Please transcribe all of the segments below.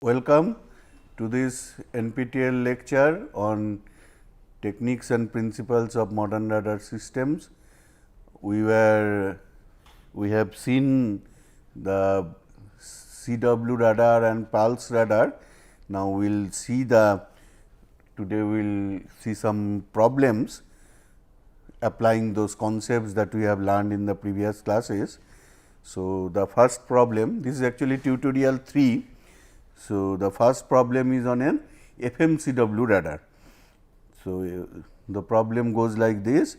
Welcome to this NPTEL lecture on techniques and principles of modern radar systems. We have seen the CW radar and pulse radar. Now we will see today we will see some problems applying those concepts that we have learned in the previous classes. So, the first problem, this is actually tutorial 3. So, the first problem is on an FMCW radar. So, the problem goes like this: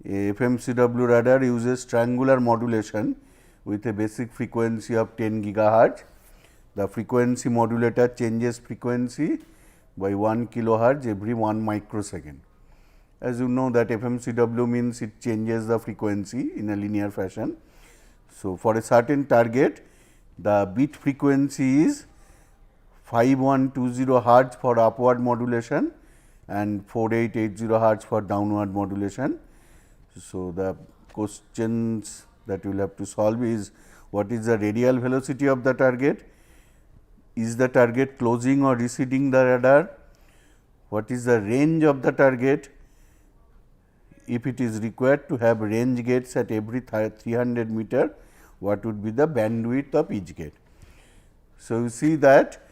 a FMCW radar uses triangular modulation with a basic frequency of 10 gigahertz. The frequency modulator changes frequency by 1 kilohertz every 1 microsecond. As you know that FMCW means it changes the frequency in a linear fashion. So, for a certain target, the bit frequency is 5120 hertz for upward modulation and 4880 hertz for downward modulation. So, the questions that we will have to solve is: what is the radial velocity of the target? Is the target closing or receding the radar? What is the range of the target? If it is required to have range gates at every 300 meter, what would be the bandwidth of each gate? So, you see that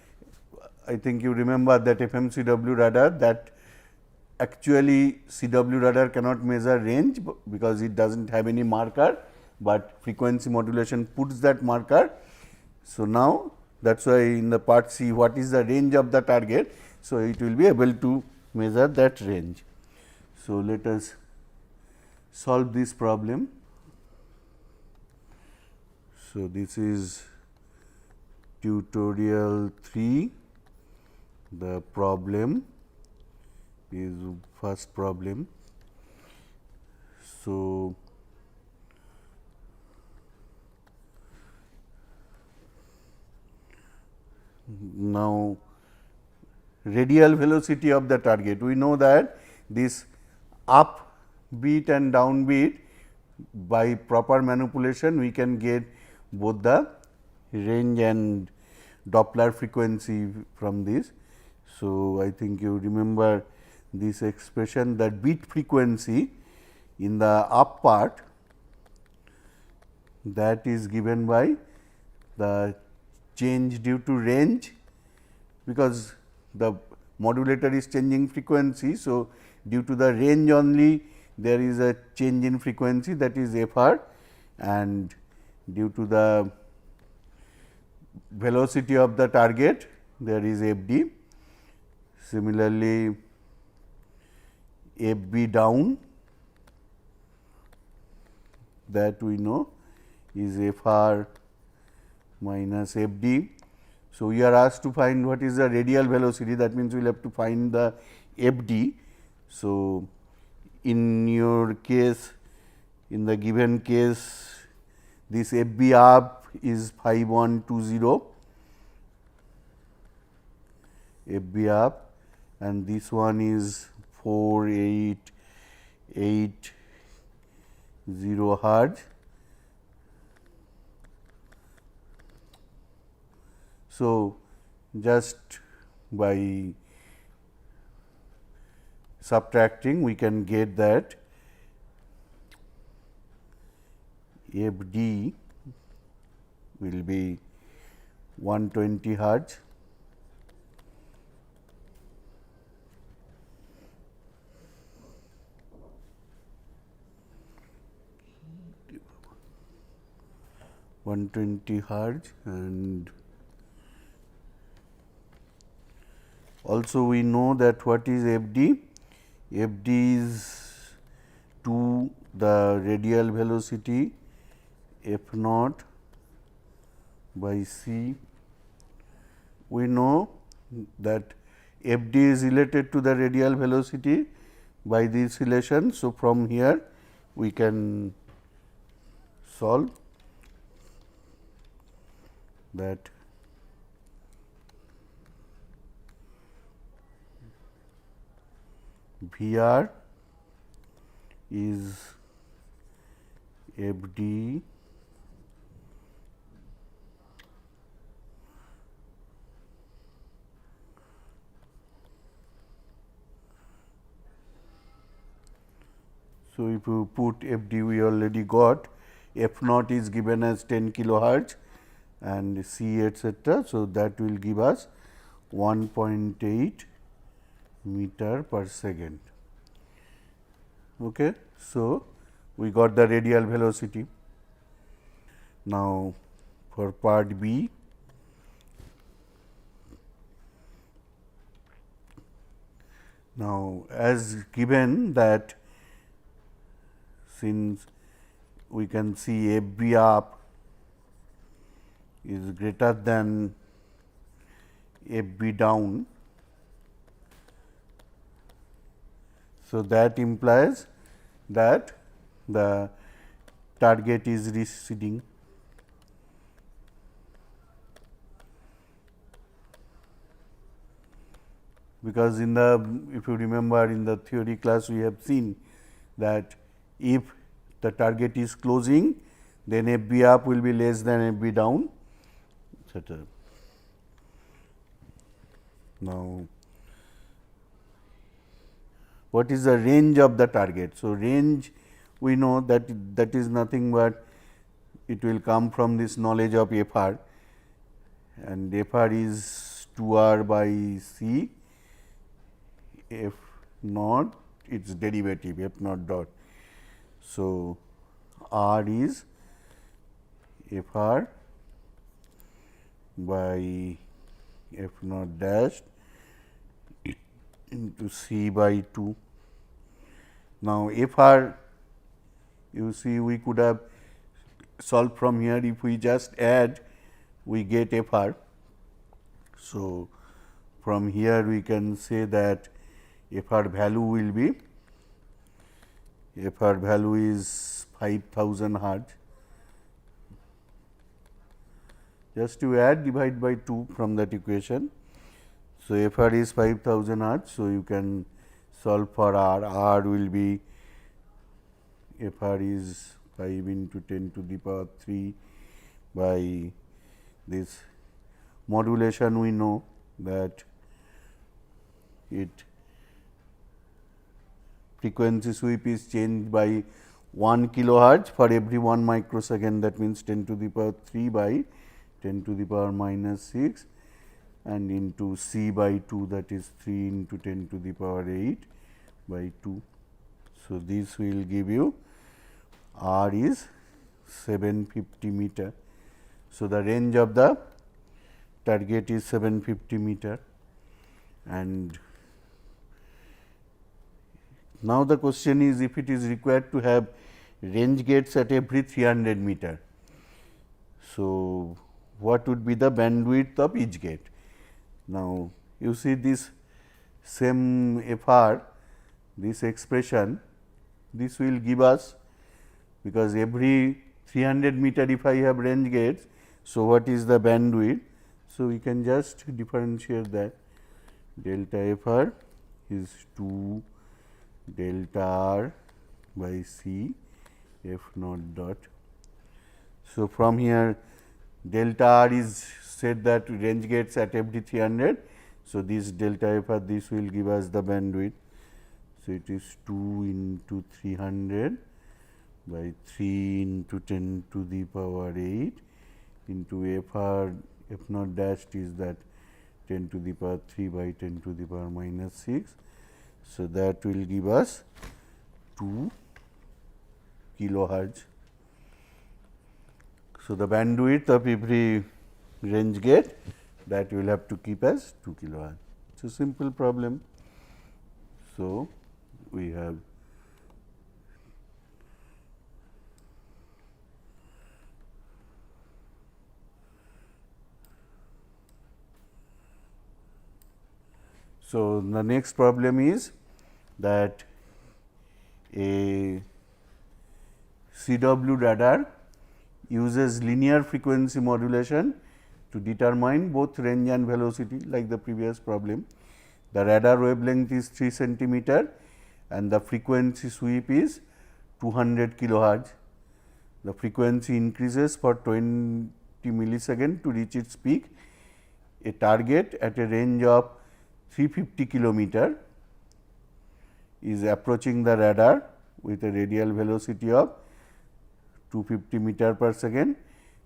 I think you remember that FMCW radar, that actually CW radar cannot measure range because it does not have any marker, but frequency modulation puts that marker. So, now that is why in the part C, what is the range of the target? So, it will be able to measure that range. So, let us solve this problem. So, this is tutorial 3. The problem is first problem. So, now radial velocity of the target. We know that this up beat and down beat, by proper manipulation we can get both the range and Doppler frequency from this. So, I think you remember this expression that beat frequency in the up part, that is given by the change due to range, because the modulator is changing frequency. So, due to the range only there is a change in frequency, that is FR, and due to the velocity of the target there is FD. Similarly, FB down, that we know is FR minus FD. So, we are asked to find what is the radial velocity, that means we will have to find the FD. So, in your case, in the given case, this FB up is 5120, FB up, and this one is 4880 hertz. So, just by subtracting we can get that FD will be 120 hertz. And also we know that what is FD? FD is to the radial velocity F naught by C. We know that FD is related to the radial velocity by this relation. So, from here we can solve that VR is FD So, if you put FD we already got, F naught is given as 10 kilohertz and C etcetera. So, that will give us 1.8 meter per second. Okay. So, we got the radial velocity. Now, for part B, now as given that since we can see F B up is greater than F B down. So, that implies that the target is receding. Because in the, if you remember in the theory class we have seen that if the target is closing, then F B up will be less than F B down, etcetera. Now, what is the range of the target? So, range we know that that is nothing but it will come from this knowledge of F r, and F r is 2 r by C F naught its derivative F naught dot. So, r is F r by F naught dash into C by 2. Now, F r you see we could have solved from here, if we just add we get F r. So, from here we can say that F r value will be, F r value is 5000 hertz. Just to add, divide by 2 from that equation. So, F r is 5000 hertz. So, you can solve for r, r will be F r is 5 into 10 to the power 3 by this modulation we know that it frequency sweep is changed by 1 kilohertz for every 1 microsecond, that means 10 to the power 3 by 10 to the power minus 6 and into C by 2, that is 3 into 10 to the power 8 by 2. So, this will give you r is 750 meter. So, the range of the target is 750 meter, and now the question is if it is required to have range gates at every 300 meter. So, what would be the bandwidth of each gate? Now, you see this same F r, this expression, this will give us, because every 300 meter if I have range gates. So, what is the bandwidth? So, we can just differentiate that delta F r is 2 delta r by C F naught dot. So, from here delta r is said that range gates at every 300. So, this delta F r, this will give us the bandwidth. So, it is 2 into 300 by 3 into 10 to the power 8 into F r, F naught dashed is that 10 to the power 3 by 10 to the power minus 6. So, that will give us 2 kilohertz. So, the bandwidth of every range gate, that we will have to keep as 2 kilohertz. It is a simple problem. So, we have so, the next problem is that a CW radar uses linear frequency modulation to determine both range and velocity like the previous problem. The radar wavelength is 3 centimeter and the frequency sweep is 200 kilohertz. The frequency increases for 20 millisecond to reach its peak. A target at a range of 350 kilometer is approaching the radar with a radial velocity of 250 meter per second,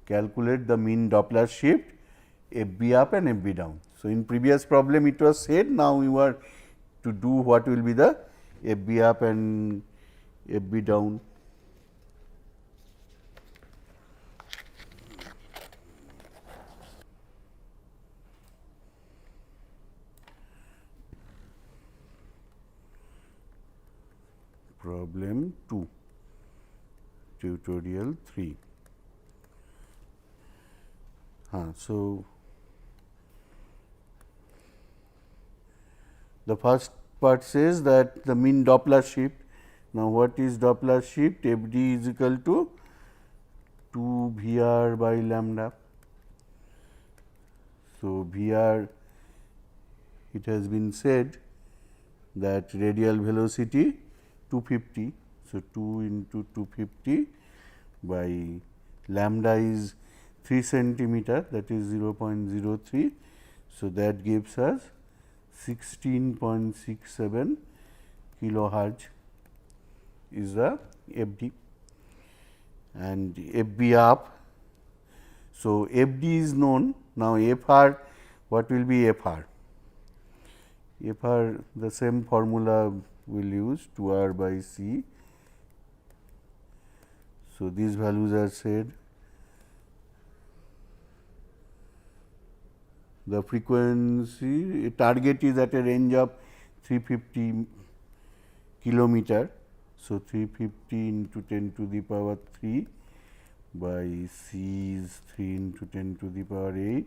calculate the mean Doppler shift FB up and FB down. So, in previous problem it was said, now we were to do what will be the FB up and FB down. Problem 2, tutorial 3. So, the first part says that the mean Doppler shift. Now, what is Doppler shift? FD is equal to 2 VR by lambda. So, VR, it has been said that radial velocity 250. So, 2 into 250 by lambda is 3 centimeter, that is 0.03. So, that gives us 16.67 kilohertz is the FD, and FB up. So, FD is known. Now, FR, what will be FR? FR, the same formula we will use, 2R by C. So, these values are said. The frequency target is at a range of 350 kilometer. So, 350 into 10 to the power 3 by C is 3 into 10 to the power 8,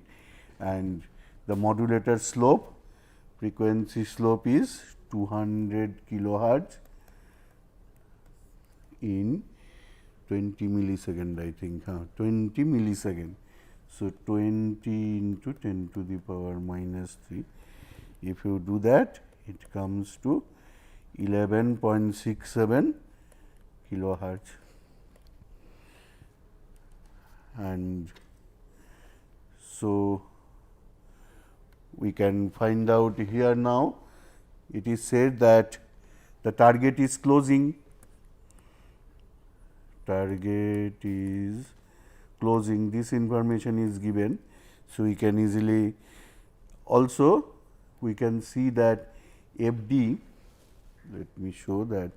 and the modulator slope, frequency slope is 200 kilohertz in 20 millisecond, I think, 20 millisecond. So, 20 into 10 to the power minus 3. If you do that, it comes to 11.67 kilohertz. And so, we can find out here now, it is said that the target is closing, this information is given. So, we can easily also we can see that FD, let me show that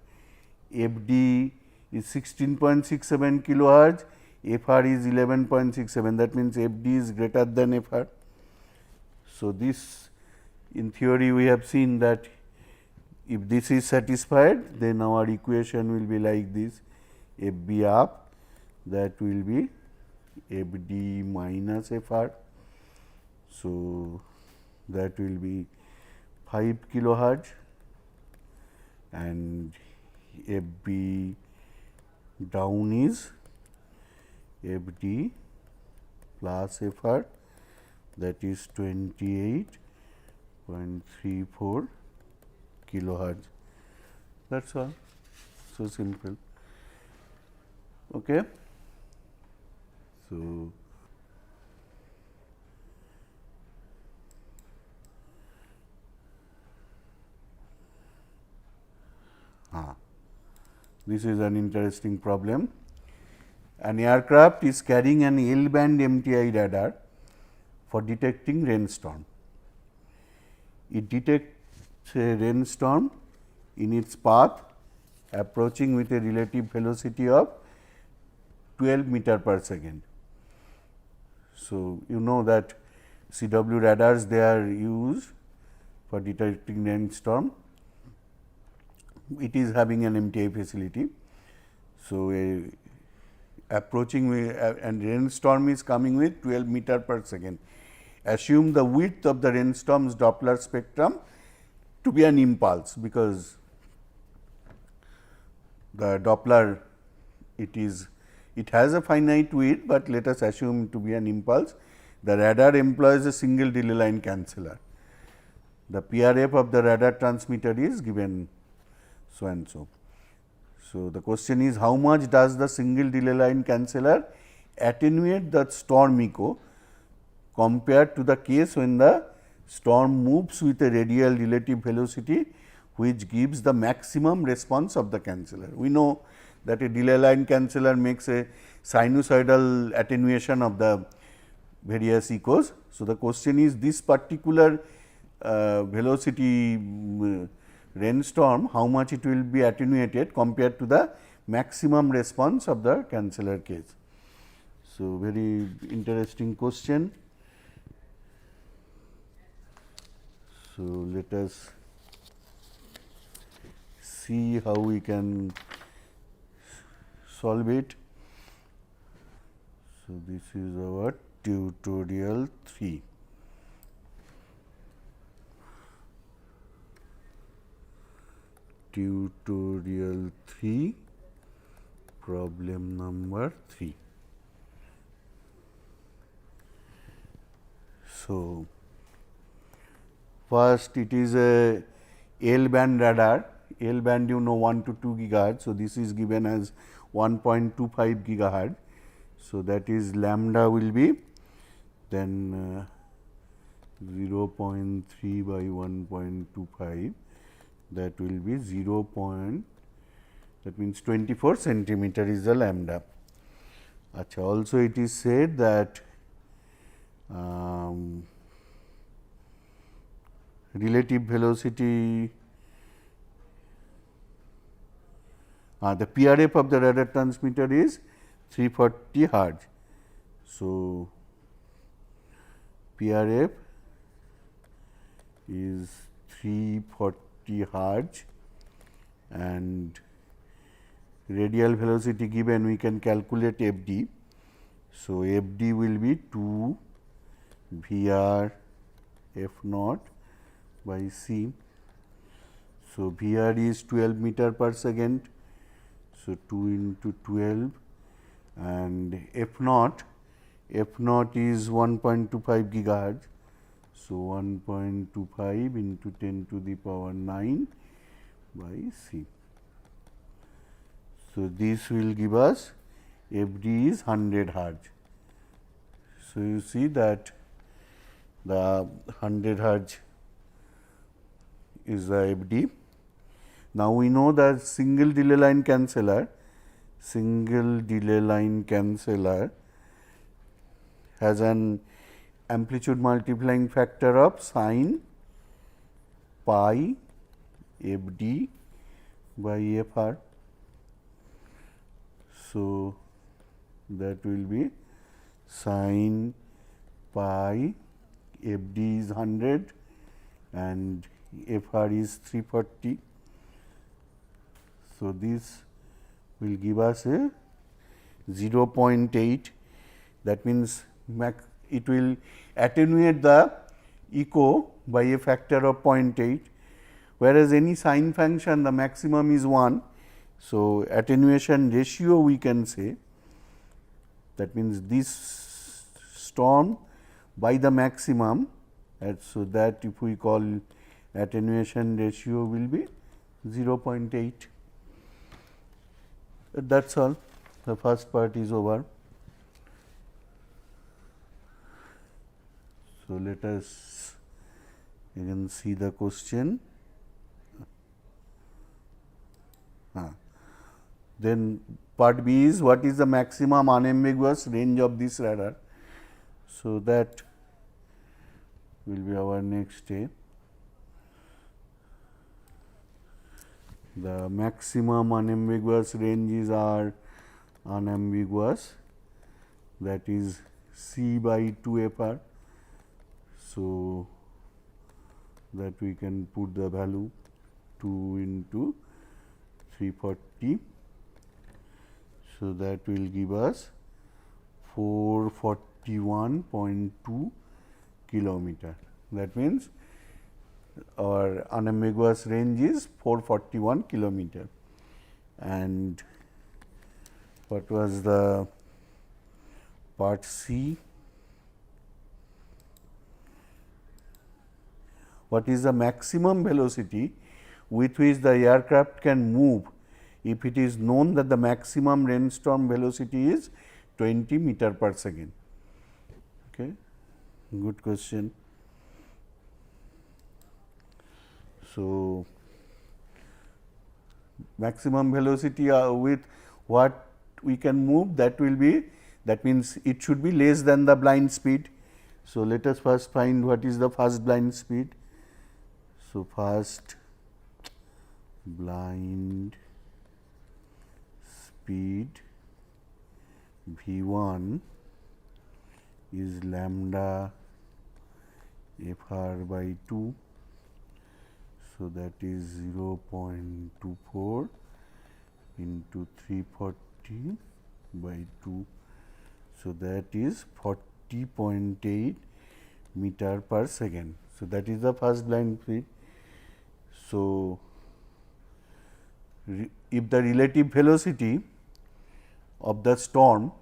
FD is 16.67 kilohertz, FR is 11.67, that means FD is greater than FR. So, this in theory we have seen that if this is satisfied, then our equation will be like this, FB up, that will be FD minus FR. So, that will be 5 kilohertz, and FB down is FD plus FR, that is 28.34 kilohertz. That is all. So simple. Okay. So, this is an interesting problem. An aircraft is carrying an L-band MTI radar for detecting rainstorm. It detects a rainstorm in its path approaching with a relative velocity of 12 meter per second. So, you know that CW radars, they are used for detecting rainstorm. It is having an MTI facility. So, approaching and rainstorm is coming with 12 meter per second. Assume the width of the rainstorm's Doppler spectrum to be an impulse, because the Doppler, it has a finite width, but let us assume to be an impulse. The radar employs a single delay line canceller. The PRF of the radar transmitter is given so and so. So, the question is, how much does the single delay line canceller attenuate the storm echo compared to the case when the storm moves with a radial relative velocity which gives the maximum response of the canceller. We know that a delay line canceller makes a sinusoidal attenuation of the various echoes. So, the question is this particular velocity rainstorm, how much it will be attenuated compared to the maximum response of the canceller case. So, very interesting question. So, let us see how we can solve it. So, this is our tutorial 3. Tutorial 3, problem number 3. So, first it is a L band radar. L band you know 1 to 2 gigahertz. So, this is given as 1.25 gigahertz. So, that is lambda will be then 0.3 by 1.25, that will be 0. That means 24 centimeter is the lambda. Achha, also it is said that relative velocity, the PRF of the radar transmitter is 340 hertz. So, PRF is 340 hertz and radial velocity given, we can calculate FD. So, FD will be 2 VR F naught by C. So, VR is 12 meter per second. So, 2 into 12 and F naught is 1.25 gigahertz. So, 1.25 into 10 to the power 9 by C. So, this will give us FD is 100 hertz. So, you see that the 100 hertz is the FD. Now, we know that single delay line canceller has an amplitude multiplying factor of sin pi FD by FR. So, that will be sin pi FD is 100 and FR is 340. So, this will give us a 0.8, that means it will attenuate the echo by a factor of 0.8, whereas any sine function the maximum is 1. So, attenuation ratio we can say, that means this storm by the maximum, so that if we call attenuation ratio will be 0.8. That is all, the first part is over. So, let us again see the question. Then part B is what is the maximum unambiguous range of this radar. So, that will be our next step. The maximum unambiguous ranges are unambiguous, that is C by 2 FR. So, that we can put the value 2 into 340. So, that will give us 441.2 kilometer. That means, our unambiguous range is 441 kilometer. And what was the part C? What is the maximum velocity with which the aircraft can move if it is known that the maximum rainstorm velocity is 20 meter per second? Okay. Good question. So, maximum velocity with what we can move, that will be, that means it should be less than the blind speed. So, let us first find what is the first blind speed. So, first blind speed V1 is lambda Fr by 2. So, that is 0.24 into 340 by 2. So, that is 40.8 meter per second. So, that is the first blind speed. So, if the relative velocity of the storm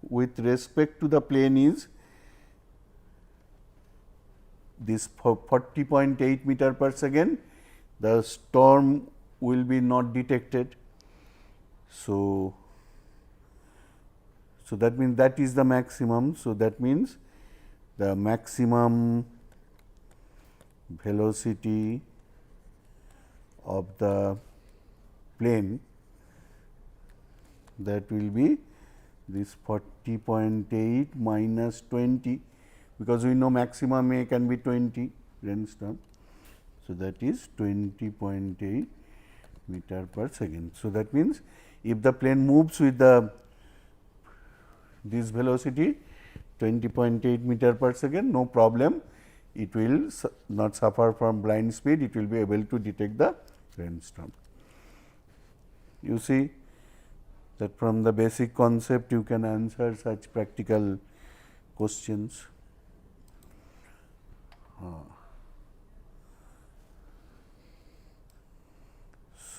with respect to the plane is this 40.8 meter per second, the storm will be not detected. So, that means that is the maximum. So, that means the maximum velocity of the plane, that will be this 40.8 minus 20, because we know maximum A can be 20 rainstorm. So, that is 20.8 meter per second. So, that means if the plane moves with this velocity 20.8 meter per second, no problem, it will not suffer from blind speed, it will be able to detect the rainstorm. You see that from the basic concept you can answer such practical questions.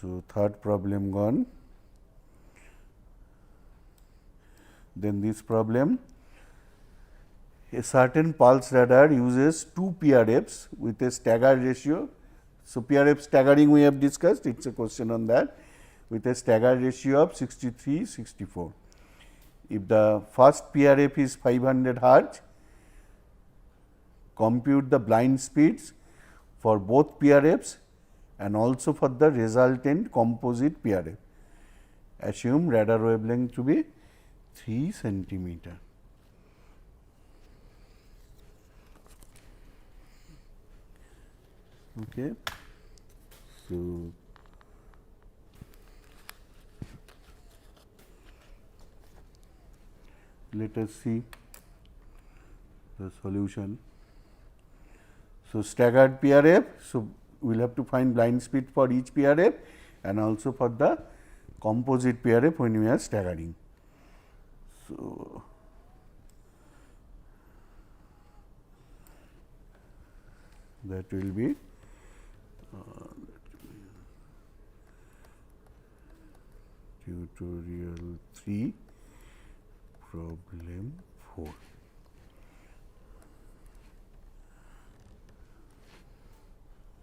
So, third problem gone. Then this problem, a certain pulse radar uses two PRFs with a stagger ratio. So, PRF staggering we have discussed, it is a question on that, with a stagger ratio of 63:64. If the first PRF is 500 hertz, compute the blind speeds for both PRFs and also for the resultant composite PRF. Assume radar wavelength to be 3 centimeter. Okay. So, let us see the solution. So, staggered PRF. So, we will have to find blind speed for each PRF and also for the composite PRF when we are staggering. So, that will be tutorial 3, problem 4.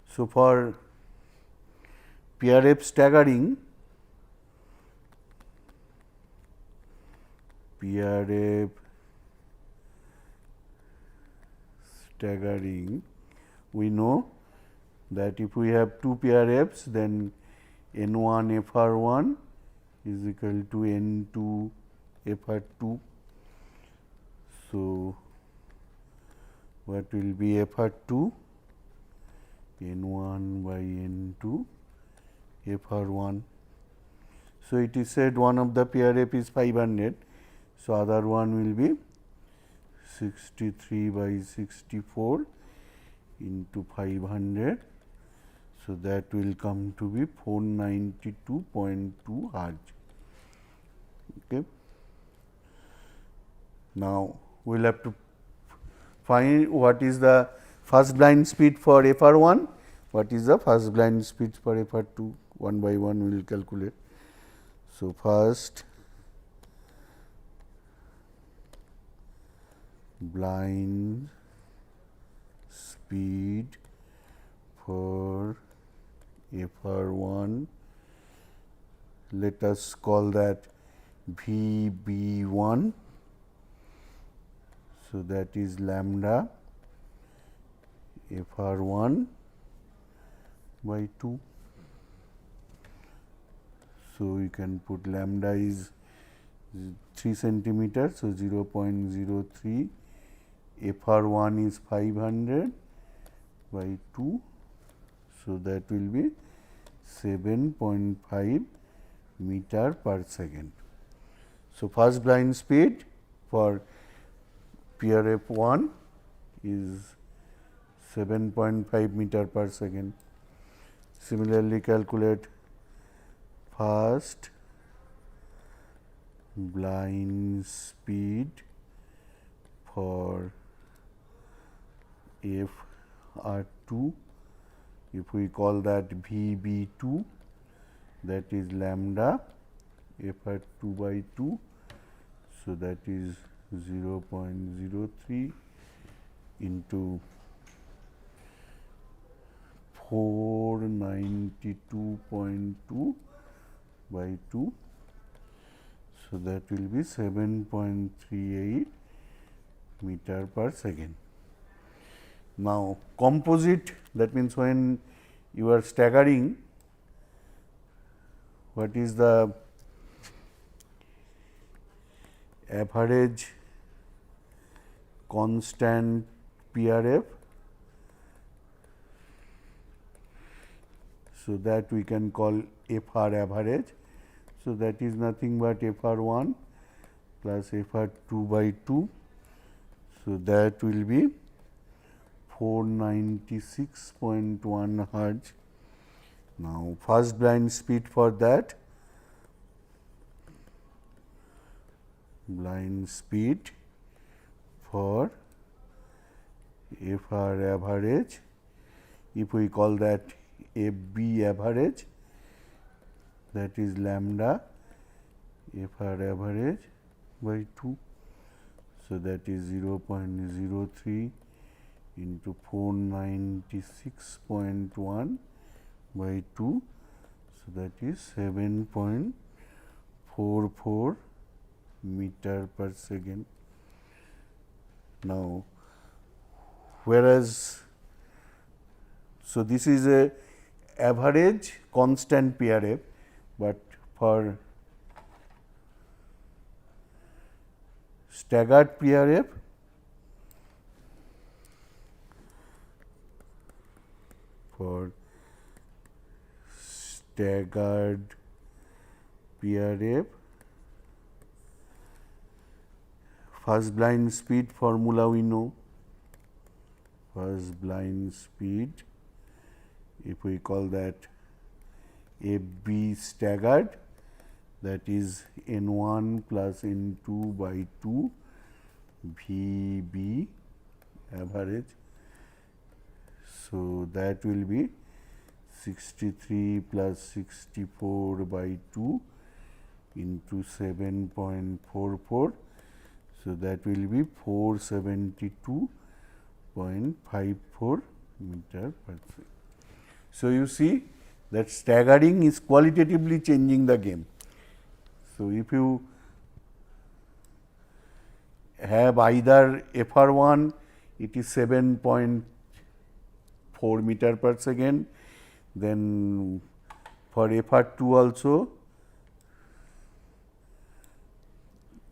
So, for PRF staggering, we know that if we have two PRFs, then N1 FR1 is equal to N2 FR2. So, what will be FR2? N1 by N2 FR1. So, it is said one of the PRF is 500. So, other one will be 63 by 64 into 500. So, that will come to be 492.2 hertz. Okay. Now, we will have to find what is the first blind speed for FR1, what is the first blind speed for FR2, one by one we will calculate. So, first blind speed for FR1, let us call that VB1. So, that is lambda FR1 by 2. So, we can put lambda is 3 centimeters. So, 0.03, FR1 is 500 by 2. So, that will be 7.5 meter per second. So, first blind speed for peer F1 is 7.5 meter per second. Similarly, calculate first blind speed for FR2. If we call that VB2, that is lambda FR2 by 2. So, that is 0.03 into 492.2 by 2. So, that will be 7.38 meter per second. Now, composite, that means when you are staggering, what is the average constant PRF? So, that we can call FR average. So, that is nothing but FR1 plus FR2 by 2. So, that will be 496.1 hertz. Now, first blind speed for that, blind speed for FR average, if we call that FB average, that is lambda FR average by 2. So, that is 0.03 into 496.1 by 2. So, that is 7.44 meter per second. Now, whereas, so this is a average constant PRF, but for staggered PRF, first blind speed formula we know, first blind speed, if we call that FB staggered, that is N1 plus N2 by 2 VB average. So, that will be 63 plus 64 by 2 into 7.44. So, that will be 472.54 meter per second. So, you see that staggering is qualitatively changing the game. So, if you have either FR1, it is 7.4 meter per second, then for FR2 also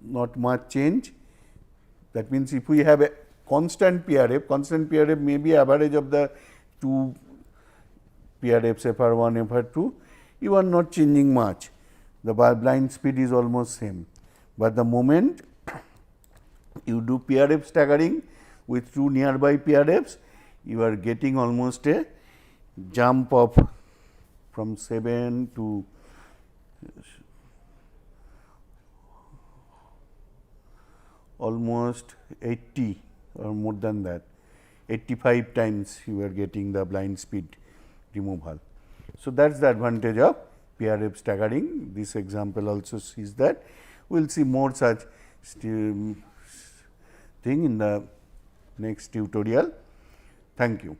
not much change. That means, if we have a constant PRF may be average of the two PRFs FR1, FR2, you are not changing much. The blind speed is almost same, but the moment you do PRF staggering with two nearby PRFs, you are getting almost a jump of from 7 to almost 80 or more than that, 85 times you are getting the blind speed removal. So, that is the advantage of PRF staggering. This example also sees that. We will see more such thing in the next tutorial. Thank you.